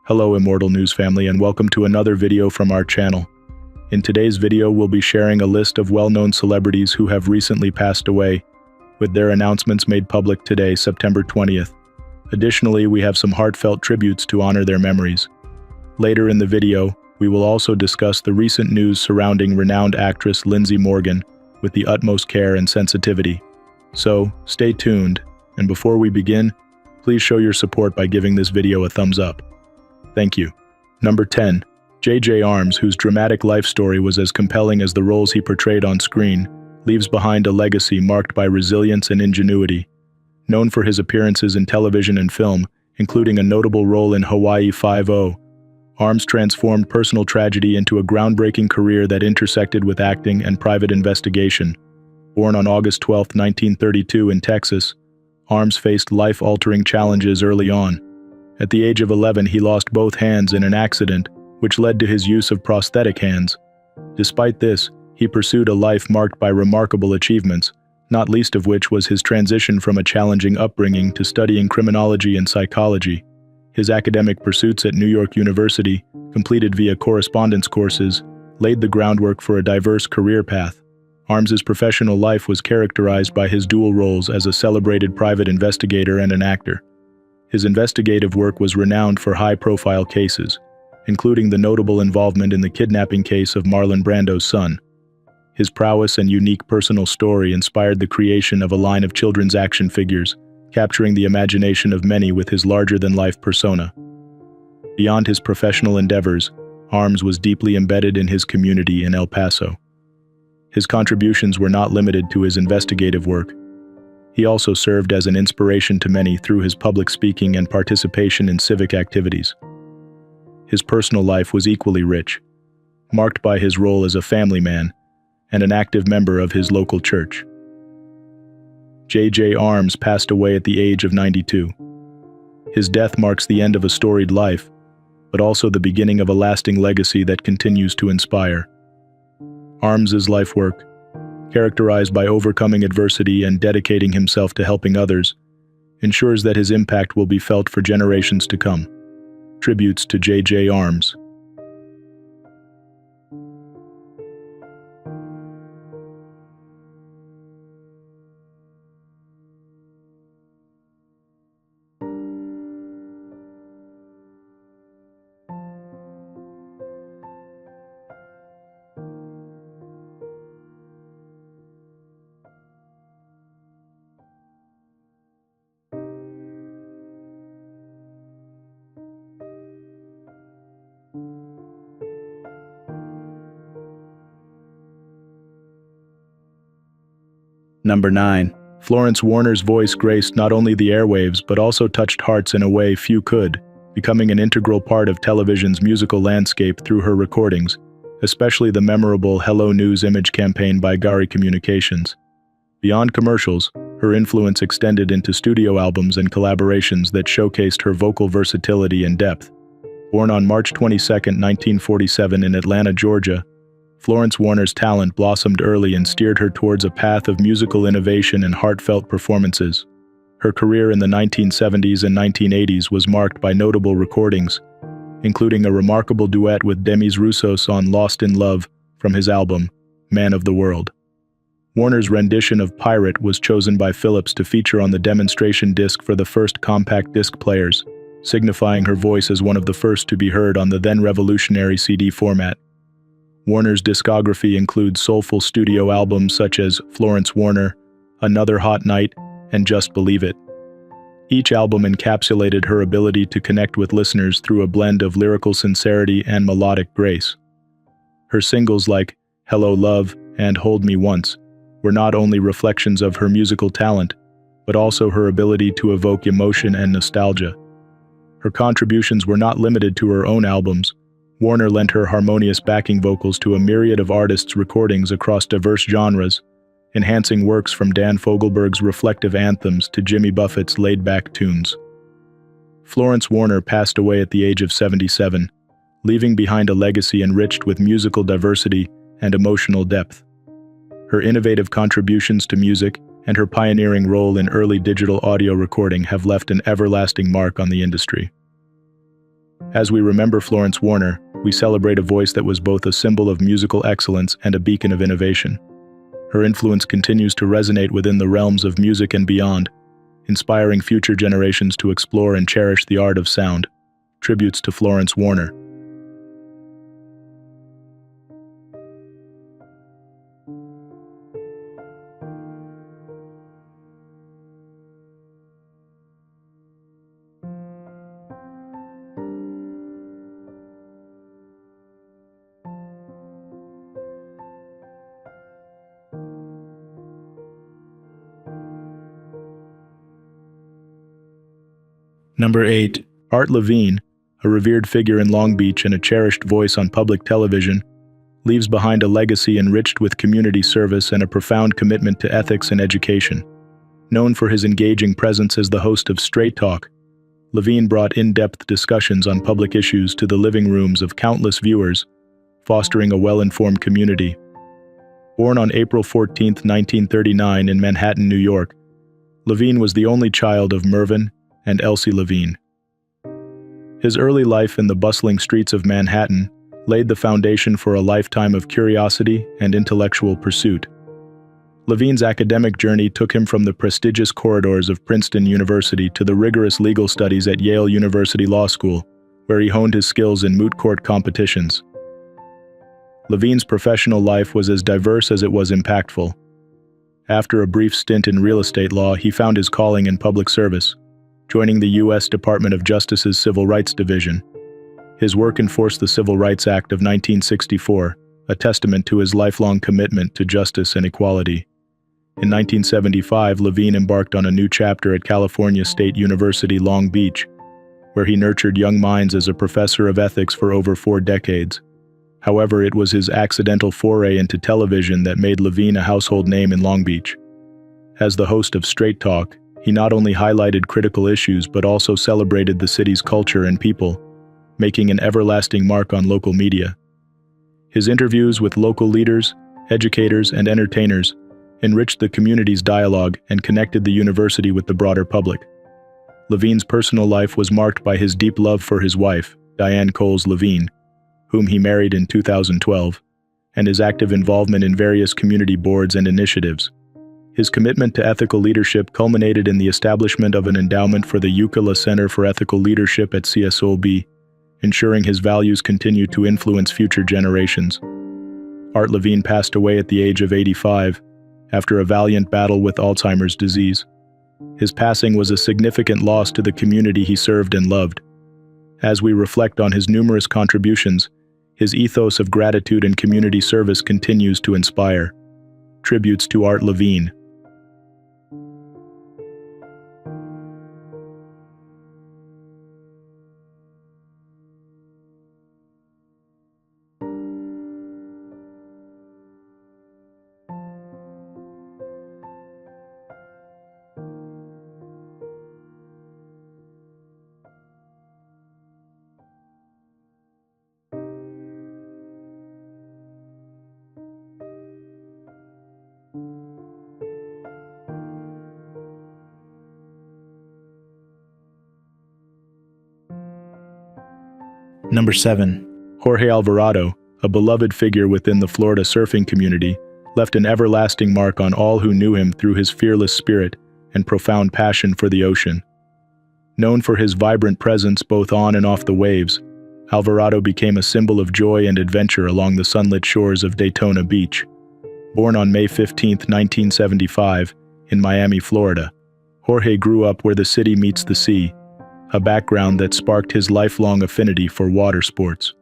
Hello Immortal News Family and welcome to another video from our channel. In today's video we'll be sharing a list of well-known celebrities who have recently passed away, with their announcements made public today, September 20th. Additionally, we have some heartfelt tributes to honor their memories. Later in the video, we will also discuss the recent news surrounding renowned actress Lindsey Morgan with the utmost care and sensitivity. So, stay tuned, and before we begin, please show your support by giving this video a thumbs up. Thank you. Number 10. J.J. Arms, whose dramatic life story was as compelling as the roles he portrayed on screen, leaves behind a legacy marked by resilience and ingenuity. Known for his appearances in television and film, including a notable role in Hawaii Five-0, Arms transformed personal tragedy into a groundbreaking career that intersected with acting and private investigation. Born on August 12, 1932 in Texas, Arms faced life-altering challenges early on. At the age of 11, he lost both hands in an accident, which led to his use of prosthetic hands. Despite this, he pursued a life marked by remarkable achievements, not least of which was his transition from a challenging upbringing to studying criminology and psychology. His academic pursuits at New York University, completed via correspondence courses, laid the groundwork for a diverse career path. Arms's professional life was characterized by his dual roles as a celebrated private investigator and an actor. His investigative work was renowned for high-profile cases, including the notable involvement in the kidnapping case of Marlon Brando's son. His prowess and unique personal story inspired the creation of a line of children's action figures, capturing the imagination of many with his larger-than-life persona. Beyond his professional endeavors, Arms was deeply embedded in his community in El Paso. His contributions were not limited to his investigative work. He also served as an inspiration to many through his public speaking and participation in civic activities. His personal life was equally rich, marked by his role as a family man and an active member of his local church. J.J. Arms passed away at the age of 92. His death marks the end of a storied life, but also the beginning of a lasting legacy that continues to inspire. Arms's life work, characterized by overcoming adversity and dedicating himself to helping others, ensures that his impact will be felt for generations to come. Tributes to J.J. Arms. Number 9. Florence Warner's voice graced not only the airwaves but also touched hearts in a way few could, becoming an integral part of television's musical landscape through her recordings, especially the memorable Hello News image campaign by Gari Communications. Beyond commercials, her influence extended into studio albums and collaborations that showcased her vocal versatility and depth. Born on March 22, 1947 in Atlanta, Georgia, Florence Warner's talent blossomed early and steered her towards a path of musical innovation and heartfelt performances. Her career in the 1970s and 1980s was marked by notable recordings, including a remarkable duet with Demis Roussos on Lost in Love from his album, Man of the World. Warner's rendition of Pirate was chosen by Philips to feature on the demonstration disc for the first compact disc players, signifying her voice as one of the first to be heard on the then revolutionary CD format. Warner's discography includes soulful studio albums such as Florence Warner, Another Hot Night, and Just Believe It. Each album encapsulated her ability to connect with listeners through a blend of lyrical sincerity and melodic grace. Her singles like Hello Love and Hold Me Once were not only reflections of her musical talent, but also her ability to evoke emotion and nostalgia. Her contributions were not limited to her own albums. Warner lent her harmonious backing vocals to a myriad of artists' recordings across diverse genres, enhancing works from Dan Fogelberg's reflective anthems to Jimmy Buffett's laid-back tunes. Florence Warner passed away at the age of 77, leaving behind a legacy enriched with musical diversity and emotional depth. Her innovative contributions to music and her pioneering role in early digital audio recording have left an everlasting mark on the industry. As we remember Florence Warner, we celebrate a voice that was both a symbol of musical excellence and a beacon of innovation. Her influence continues to resonate within the realms of music and beyond, inspiring future generations to explore and cherish the art of sound. Tributes to Florence Warner. Number 8. Art Levine, a revered figure in Long Beach and a cherished voice on public television, leaves behind a legacy enriched with community service and a profound commitment to ethics and education. Known for his engaging presence as the host of Straight Talk, Levine brought in-depth discussions on public issues to the living rooms of countless viewers, fostering a well-informed community. Born on April 14, 1939 in Manhattan, New York, Levine was the only child of Mervyn and Elsie Levine. His early life in the bustling streets of Manhattan laid the foundation for a lifetime of curiosity and intellectual pursuit. Levine's academic journey took him from the prestigious corridors of Princeton University to the rigorous legal studies at Yale University Law School, where he honed his skills in moot court competitions. Levine's professional life was as diverse as it was impactful. After a brief stint in real estate law, he found his calling in public service, joining the U.S. Department of Justice's Civil Rights Division. His work enforced the Civil Rights Act of 1964, a testament to his lifelong commitment to justice and equality. In 1975, Levine embarked on a new chapter at California State University, Long Beach, where he nurtured young minds as a professor of ethics for over 4 decades. However, it was his accidental foray into television that made Levine a household name in Long Beach. As the host of Straight Talk, he not only highlighted critical issues but also celebrated the city's culture and people, making an everlasting mark on local media. His interviews with local leaders, educators, and entertainers enriched the community's dialogue and connected the university with the broader public. Levine's personal life was marked by his deep love for his wife, Diane Coles Levine, whom he married in 2012, and his active involvement in various community boards and initiatives. His commitment to ethical leadership culminated in the establishment of an endowment for the Ucala Center for Ethical Leadership at CSOB, ensuring his values continue to influence future generations. Art Levine passed away at the age of 85, after a valiant battle with Alzheimer's disease. His passing was a significant loss to the community he served and loved. As we reflect on his numerous contributions, his ethos of gratitude and community service continues to inspire. Tributes to Art Levine. Number 7. Jorge Alvarado, a beloved figure within the Florida surfing community, left an everlasting mark on all who knew him through his fearless spirit and profound passion for the ocean. Known for his vibrant presence both on and off the waves, Alvarado became a symbol of joy and adventure along the sunlit shores of Daytona Beach. Born on May 15, 1975, in Miami, Florida, Jorge grew up where the city meets the sea, a background that sparked his lifelong affinity for water sports.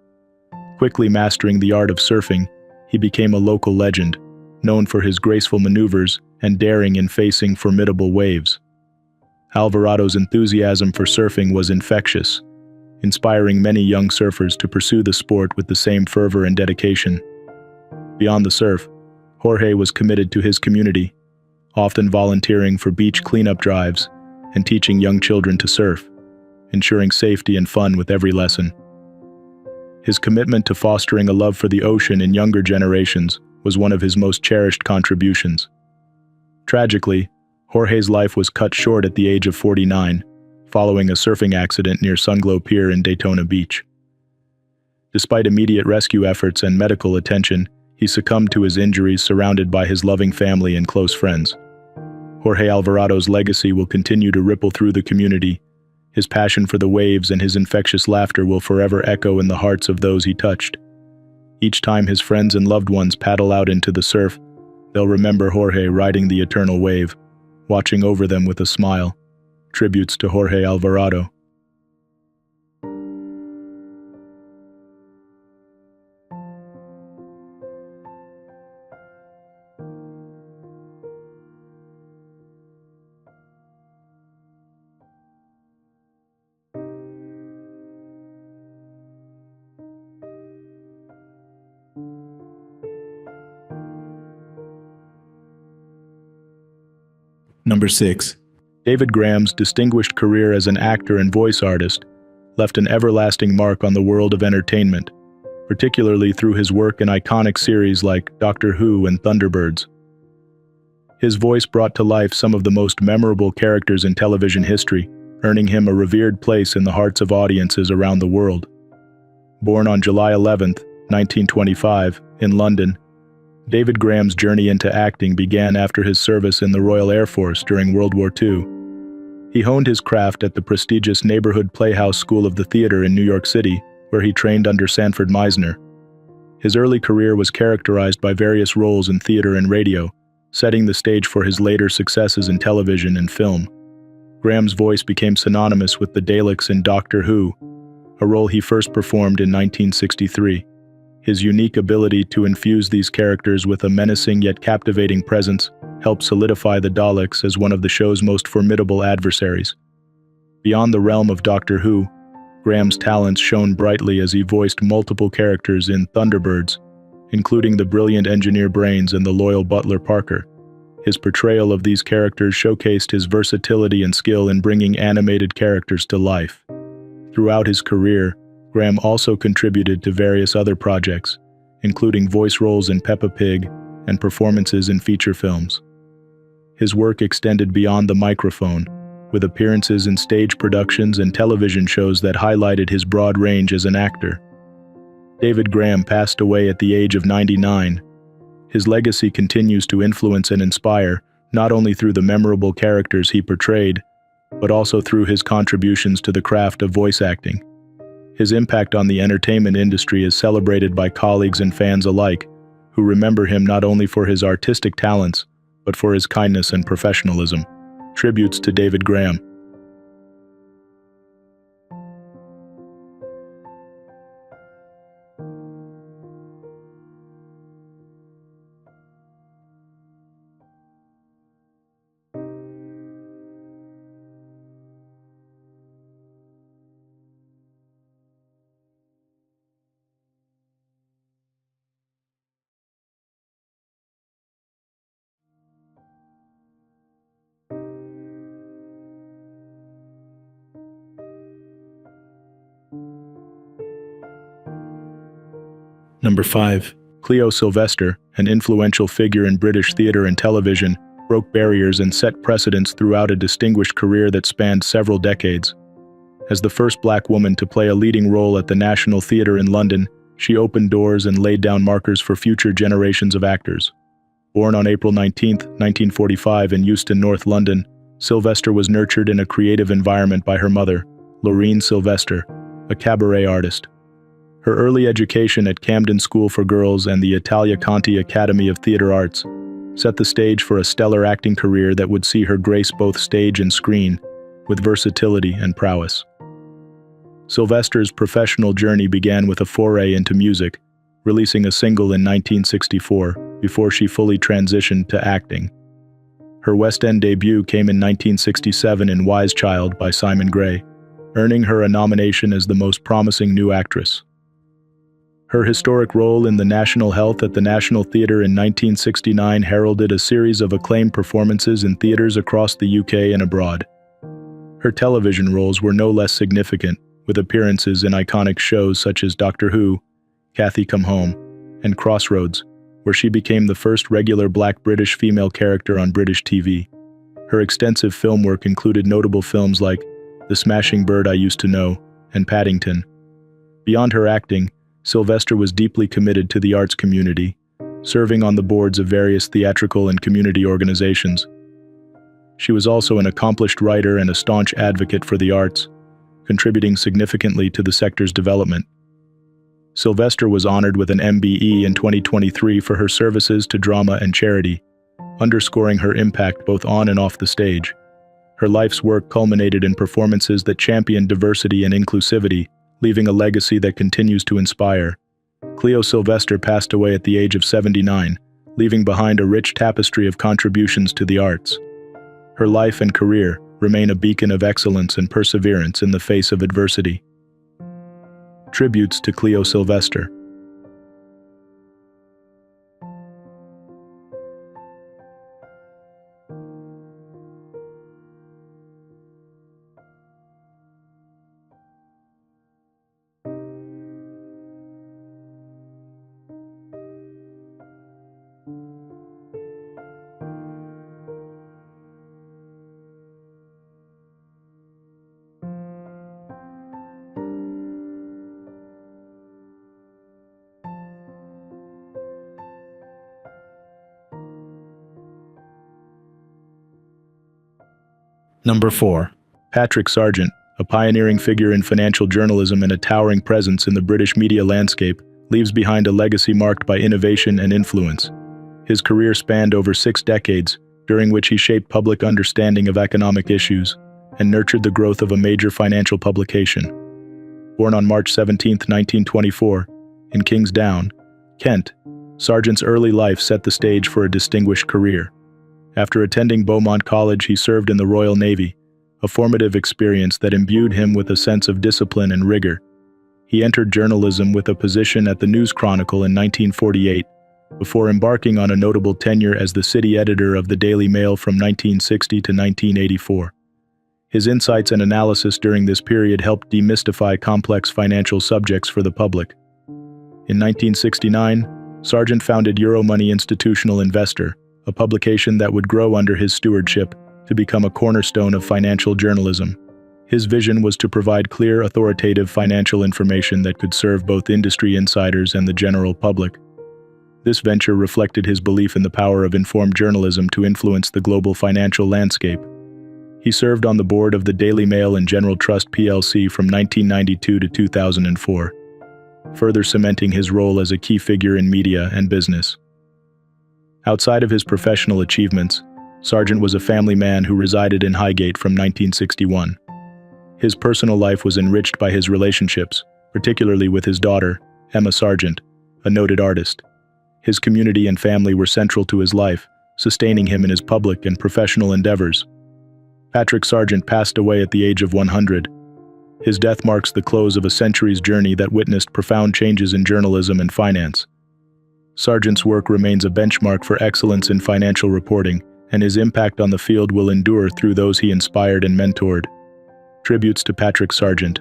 Quickly mastering the art of surfing, he became a local legend, known for his graceful maneuvers and daring in facing formidable waves. Alvarado's enthusiasm for surfing was infectious, inspiring many young surfers to pursue the sport with the same fervor and dedication. Beyond the surf, Jorge was committed to his community, often volunteering for beach cleanup drives and teaching young children to surf, ensuring safety and fun with every lesson. His commitment to fostering a love for the ocean in younger generations was one of his most cherished contributions. Tragically, Jorge's life was cut short at the age of 49, following a surfing accident near Sunglow Pier in Daytona Beach. Despite immediate rescue efforts and medical attention, he succumbed to his injuries surrounded by his loving family and close friends. Jorge Alvarado's legacy will continue to ripple through the community. His passion for the waves and his infectious laughter will forever echo in the hearts of those he touched. Each time his friends and loved ones paddle out into the surf, they'll remember Jorge riding the eternal wave, watching over them with a smile. Tributes to Jorge Alvarado. Number 6. David Graham's distinguished career as an actor and voice artist left an everlasting mark on the world of entertainment, particularly through his work in iconic series like Doctor Who and Thunderbirds. His voice brought to life some of the most memorable characters in television history, earning him a revered place in the hearts of audiences around the world. Born on July 11, 1925, in London, David Graham's journey into acting began after his service in the Royal Air Force during World War II. He honed his craft at the prestigious Neighborhood Playhouse School of the Theater in New York City, where he trained under Sanford Meisner. His early career was characterized by various roles in theater and radio, setting the stage for his later successes in television and film. Graham's voice became synonymous with the Daleks in Doctor Who, a role he first performed in 1963. His unique ability to infuse these characters with a menacing yet captivating presence helped solidify the Daleks as one of the show's most formidable adversaries. Beyond the realm of Doctor Who, Graham's talents shone brightly as he voiced multiple characters in Thunderbirds, including the brilliant engineer Brains and the loyal butler Parker. His portrayal of these characters showcased his versatility and skill in bringing animated characters to life. Throughout his career, Graham also contributed to various other projects, including voice roles in Peppa Pig and performances in feature films. His work extended beyond the microphone, with appearances in stage productions and television shows that highlighted his broad range as an actor. David Graham passed away at the age of 99. His legacy continues to influence and inspire, not only through the memorable characters he portrayed, but also through his contributions to the craft of voice acting. His impact on the entertainment industry is celebrated by colleagues and fans alike, who remember him not only for his artistic talents, but for his kindness and professionalism. Tributes to David Graham. Number 5. Cleo Sylvestre, an influential figure in British theatre and television, broke barriers and set precedents throughout a distinguished career that spanned several decades. As the first black woman to play a leading role at the National Theatre in London, she opened doors and laid down markers for future generations of actors. Born on April 19, 1945 in Euston, North London, Sylvestre was nurtured in a creative environment by her mother, Lorraine Sylvestre, a cabaret artist. Her early education at Camden School for Girls and the Italia Conti Academy of Theatre Arts set the stage for a stellar acting career that would see her grace both stage and screen, with versatility and prowess. Sylvestre's professional journey began with a foray into music, releasing a single in 1964 before she fully transitioned to acting. Her West End debut came in 1967 in Wise Child by Simon Gray, earning her a nomination as the most promising new actress. Her historic role in The National Health at the National Theatre in 1969 heralded a series of acclaimed performances in theatres across the UK and abroad. Her television roles were no less significant, with appearances in iconic shows such as Doctor Who, Cathy Come Home, and Crossroads, where she became the first regular black British female character on British TV. Her extensive film work included notable films like The Smashing Bird I Used to Know and Paddington. Beyond her acting, Sylvestre was deeply committed to the arts community, serving on the boards of various theatrical and community organizations. She was also an accomplished writer and a staunch advocate for the arts, contributing significantly to the sector's development. Sylvestre was honored with an MBE in 2023 for her services to drama and charity, underscoring her impact both on and off the stage. Her life's work culminated in performances that championed diversity and inclusivity, leaving a legacy that continues to inspire. Cleo Sylvestre passed away at the age of 79, leaving behind a rich tapestry of contributions to the arts. Her life and career remain a beacon of excellence and perseverance in the face of adversity. Tributes to Cleo Sylvestre. Number 4. Patrick Sargent, a pioneering figure in financial journalism and a towering presence in the British media landscape, leaves behind a legacy marked by innovation and influence. His career spanned over 6 decades, during which he shaped public understanding of economic issues and nurtured the growth of a major financial publication. Born on March 17, 1924, in Kingsdown, Kent, Sargent's early life set the stage for a distinguished career. After attending Beaumont College, he served in the Royal Navy, a formative experience that imbued him with a sense of discipline and rigor. He entered journalism with a position at the News Chronicle in 1948, before embarking on a notable tenure as the city editor of the Daily Mail from 1960 to 1984. His insights and analysis during this period helped demystify complex financial subjects for the public. In 1969, Sargent founded Euromoney Institutional Investor, a publication that would grow under his stewardship to become a cornerstone of financial journalism. His vision was to provide clear, authoritative financial information that could serve both industry insiders and the general public. This venture reflected his belief in the power of informed journalism to influence the global financial landscape. He served on the board of the Daily Mail and General Trust plc from 1992 to 2004, further cementing his role as a key figure in media and business. Outside of his professional achievements, Sargent was a family man who resided in Highgate from 1961. His personal life was enriched by his relationships, particularly with his daughter, Emma Sargent, a noted artist. His community and family were central to his life, sustaining him in his public and professional endeavors. Patrick Sargent passed away at the age of 100. His death marks the close of a century's journey that witnessed profound changes in journalism and finance. Sargent's work remains a benchmark for excellence in financial reporting, and his impact on the field will endure through those he inspired and mentored. Tributes to Patrick Sargent.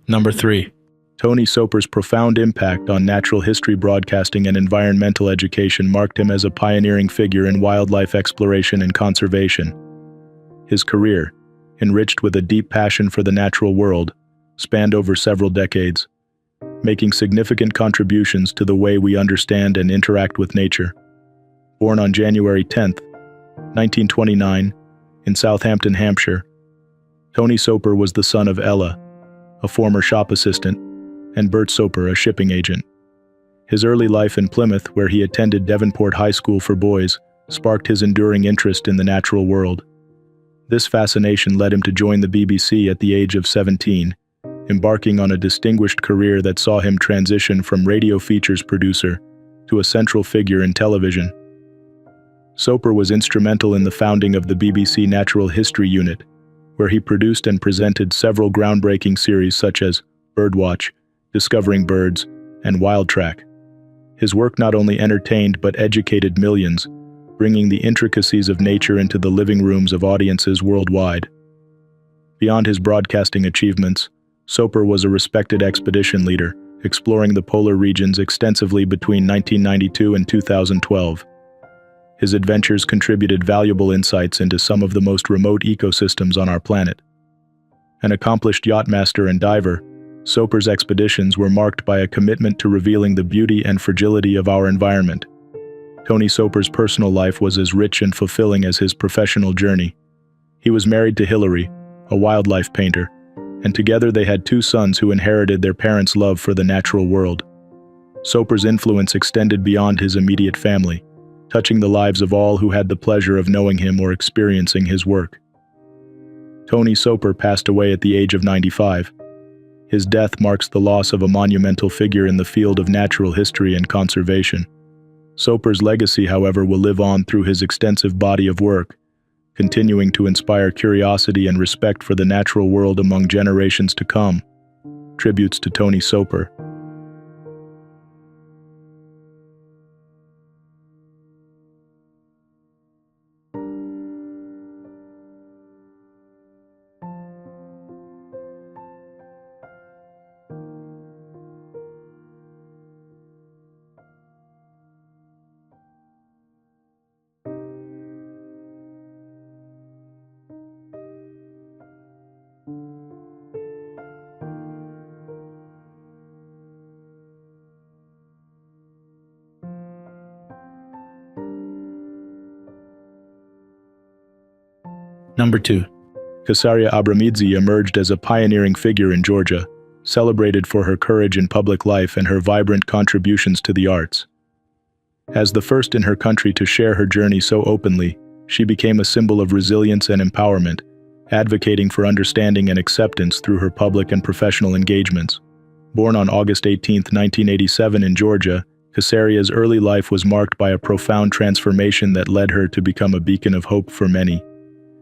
Number 3. Tony Soper's profound impact on natural history broadcasting and environmental education marked him as a pioneering figure in wildlife exploration and conservation. His career, enriched with a deep passion for the natural world, spanned over several decades, making significant contributions to the way we understand and interact with nature. Born on January 10, 1929, in Southampton, Hampshire, Tony Soper was the son of Ella, a former shop assistant, and Bert Soper, a shipping agent. His early life in Plymouth, where he attended Devonport High School for Boys, sparked his enduring interest in the natural world. This fascination led him to join the BBC at the age of 17, embarking on a distinguished career that saw him transition from radio features producer to a central figure in television. Soper was instrumental in the founding of the BBC Natural History Unit, where he produced and presented several groundbreaking series such as Birdwatch, Discovering Birds, and Wild Track. His work not only entertained but educated millions, bringing the intricacies of nature into the living rooms of audiences worldwide. Beyond his broadcasting achievements, Soper was a respected expedition leader, exploring the polar regions extensively between 1992 and 2012. His adventures contributed valuable insights into some of the most remote ecosystems on our planet. An accomplished yachtmaster and diver, Soper's expeditions were marked by a commitment to revealing the beauty and fragility of our environment. Tony Soper's personal life was as rich and fulfilling as his professional journey. He was married to Hillary, a wildlife painter, and together they had 2 sons who inherited their parents' love for the natural world. Soper's influence extended beyond his immediate family, touching the lives of all who had the pleasure of knowing him or experiencing his work. Tony Soper passed away at the age of 95. His death marks the loss of a monumental figure in the field of natural history and conservation. Soper's legacy, however, will live on through his extensive body of work, continuing to inspire curiosity and respect for the natural world among generations to come. Tributes to Tony Soper. Number 2. Kesaria Abramidze emerged as a pioneering figure in Georgia, celebrated for her courage in public life and her vibrant contributions to the arts. As the first in her country to share her journey so openly, she became a symbol of resilience and empowerment, advocating for understanding and acceptance through her public and professional engagements. Born on August 18, 1987 in Georgia, Kesaria's early life was marked by a profound transformation that led her to become a beacon of hope for many.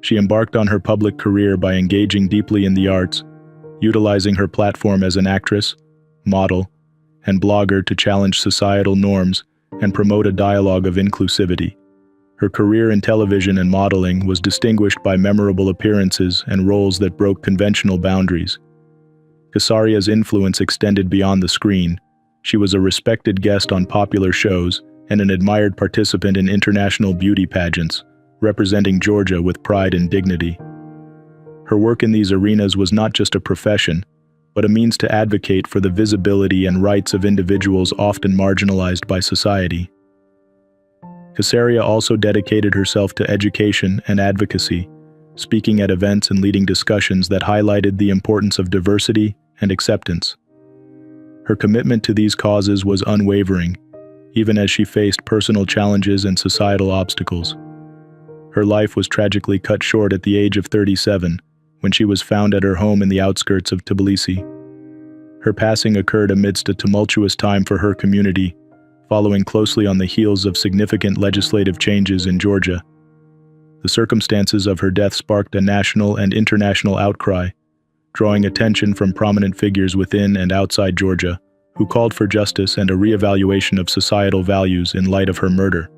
She embarked on her public career by engaging deeply in the arts, utilizing her platform as an actress, model, and blogger to challenge societal norms and promote a dialogue of inclusivity. Her career in television and modeling was distinguished by memorable appearances and roles that broke conventional boundaries. Kesaria's influence extended beyond the screen. She was a respected guest on popular shows and an admired participant in international beauty pageants, representing Georgia with pride and dignity. Her work in these arenas was not just a profession, but a means to advocate for the visibility and rights of individuals often marginalized by society. Kesaria also dedicated herself to education and advocacy, speaking at events and leading discussions that highlighted the importance of diversity and acceptance. Her commitment to these causes was unwavering, even as she faced personal challenges and societal obstacles. Her life was tragically cut short at the age of 37, when she was found at her home in the outskirts of Tbilisi. Her passing occurred amidst a tumultuous time for her community, following closely on the heels of significant legislative changes in Georgia. The circumstances of her death sparked a national and international outcry, drawing attention from prominent figures within and outside Georgia, who called for justice and a reevaluation of societal values in light of her murder.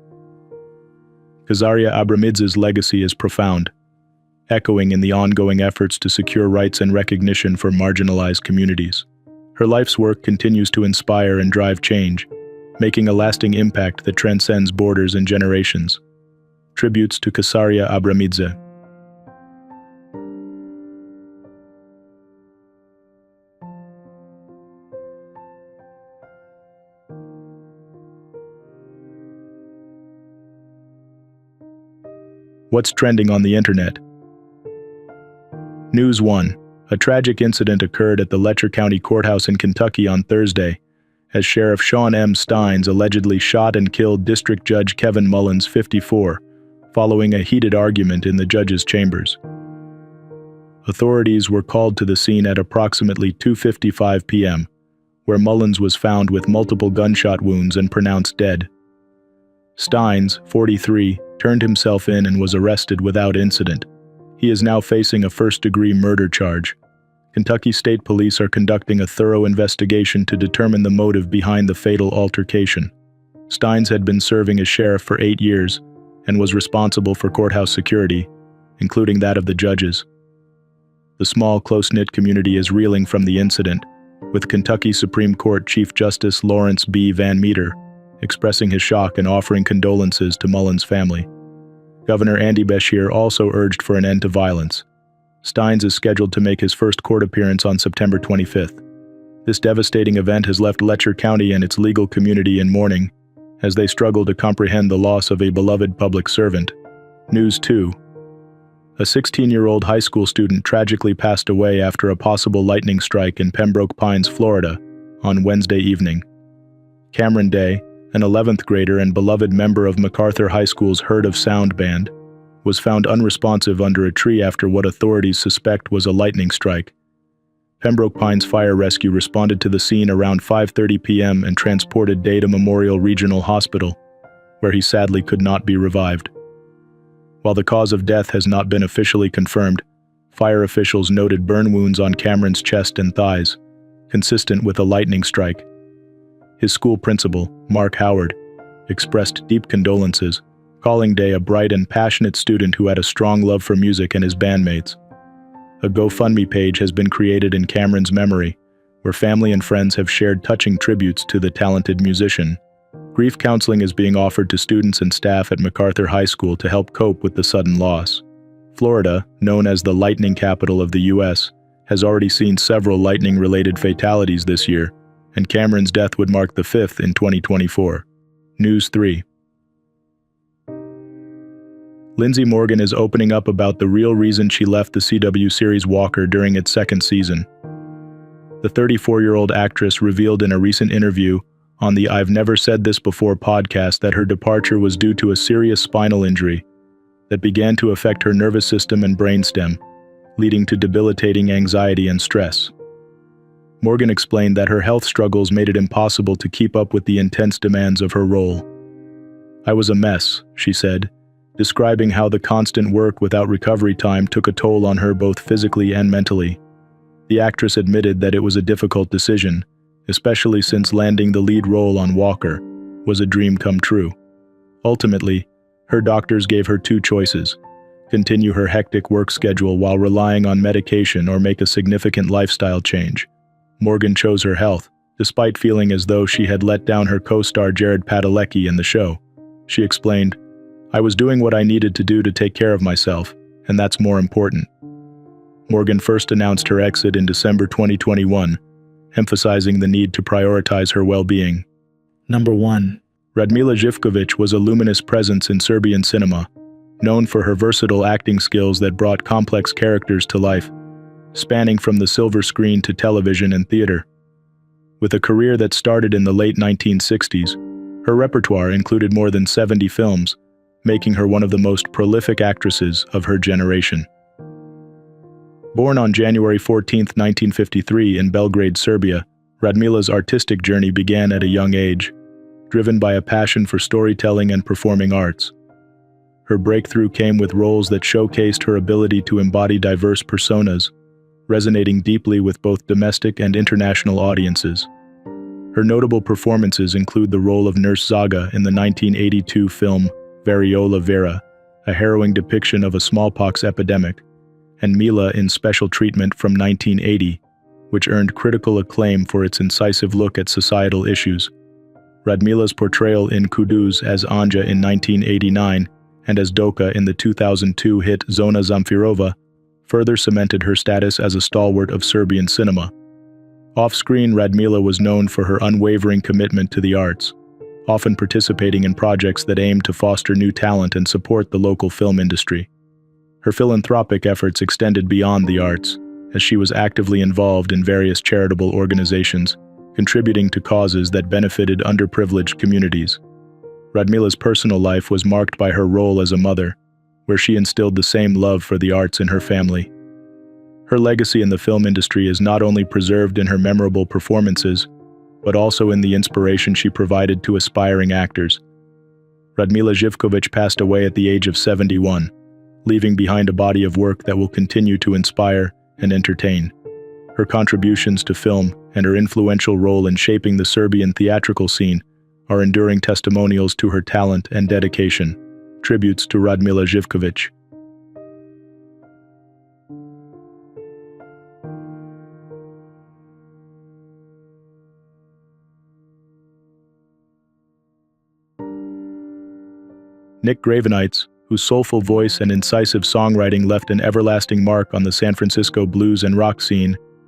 Kesaria Abramidze's legacy is profound, echoing in the ongoing efforts to secure rights and recognition for marginalized communities. Her life's work continues to inspire and drive change, making a lasting impact that transcends borders and generations. Tributes to Kesaria Abramidze. What's trending on the internet? News 1. A tragic incident occurred at the Letcher County Courthouse in Kentucky on Thursday, as Sheriff Sean M. Steins allegedly shot and killed District Judge Kevin Mullins, 54, following a heated argument in the judge's chambers. Authorities were called to the scene at approximately 2:55 p.m., where Mullins was found with multiple gunshot wounds and pronounced dead. Steins, 43, turned himself in and was arrested without incident. He is now facing a first-degree murder charge. Kentucky State Police are conducting a thorough investigation to determine the motive behind the fatal altercation. Steins had been serving as sheriff for 8 years and was responsible for courthouse security, including that of the judges. The small, close-knit community is reeling from the incident, with Kentucky Supreme Court Chief Justice Lawrence B. Van Meter expressing his shock and offering condolences to Mullen's family. Governor Andy Beshear also urged for an end to violence. Steins is scheduled to make his first court appearance on September 25th. This devastating event has left Letcher County and its legal community in mourning as they struggle to comprehend the loss of a beloved public servant. News 2. A 16-year-old high school student tragically passed away after a possible lightning strike in Pembroke Pines, Florida, on Wednesday evening. Cameron Day, an 11th grader and beloved member of MacArthur High School's Herd of Sound band, was found unresponsive under a tree after what authorities suspect was a lightning strike. Pembroke Pines Fire Rescue responded to the scene around 5:30 p.m. and transported Day to Memorial Regional Hospital, where he sadly could not be revived. While the cause of death has not been officially confirmed, fire officials noted burn wounds on Cameron's chest and thighs, consistent with a lightning strike. His school principal, Mark Howard, expressed deep condolences, calling Day a bright and passionate student who had a strong love for music and his bandmates. A GoFundMe page has been created in Cameron's memory, where family and friends have shared touching tributes to the talented musician. Grief counseling is being offered to students and staff at MacArthur High School to help cope with the sudden loss. Florida, known as the lightning capital of the U.S., has already seen several lightning-related fatalities this year, and Cameron's death would mark the 5th in 2024. News 3. Lindsey Morgan is opening up about the real reason she left the CW series Walker during its 2nd season. The 34-year-old actress revealed in a recent interview on the I've Never Said This Before podcast that her departure was due to a serious spinal injury that began to affect her nervous system and brainstem, leading to debilitating anxiety and stress. Morgan explained that her health struggles made it impossible to keep up with the intense demands of her role. "I was a mess," she said, describing how the constant work without recovery time took a toll on her both physically and mentally. The actress admitted that it was a difficult decision, especially since landing the lead role on Walker was a dream come true. Ultimately, her doctors gave her 2 choices: continue her hectic work schedule while relying on medication or make a significant lifestyle change. Morgan chose her health, despite feeling as though she had let down her co-star Jared Padalecki in the show. She explained, "I was doing what I needed to do to take care of myself, and that's more important." Morgan first announced her exit in December 2021, emphasizing the need to prioritize her well-being. Number 1. Radmila Živković was a luminous presence in Serbian cinema, known for her versatile acting skills that brought complex characters to life, spanning from the silver screen to television and theater. With a career that started in the late 1960s, her repertoire included more than 70 films, making her one of the most prolific actresses of her generation. Born on January 14, 1953 in Belgrade, Serbia, Radmila's artistic journey began at a young age, driven by a passion for storytelling and performing arts. Her breakthrough came with roles that showcased her ability to embody diverse personas, resonating deeply with both domestic and international audiences. Her notable performances include the role of Nurse Zaga in the 1982 film Variola Vera, a harrowing depiction of a smallpox epidemic, and Mila in Special Treatment from 1980, which earned critical acclaim for its incisive look at societal issues. Radmila's portrayal in Kuduz as Anja in 1989 and as Doka in the 2002 hit Zona Zamfirova further cemented her status as a stalwart of Serbian cinema. Off-screen, Radmila was known for her unwavering commitment to the arts, often participating in projects that aimed to foster new talent and support the local film industry. Her philanthropic efforts extended beyond the arts, as she was actively involved in various charitable organizations, contributing to causes that benefited underprivileged communities. Radmila's personal life was marked by her role as a mother, where she instilled the same love for the arts in her family. Her legacy in the film industry is not only preserved in her memorable performances, but also in the inspiration she provided to aspiring actors. Radmila Živković passed away at the age of 71, leaving behind a body of work that will continue to inspire and entertain. Her contributions to film and her influential role in shaping the Serbian theatrical scene are enduring testimonials to her talent and dedication. Tributes to Radmila Živković. Nick Gravenites, whose soulful voice and incisive songwriting left an everlasting mark on the San Francisco blues and rock scene,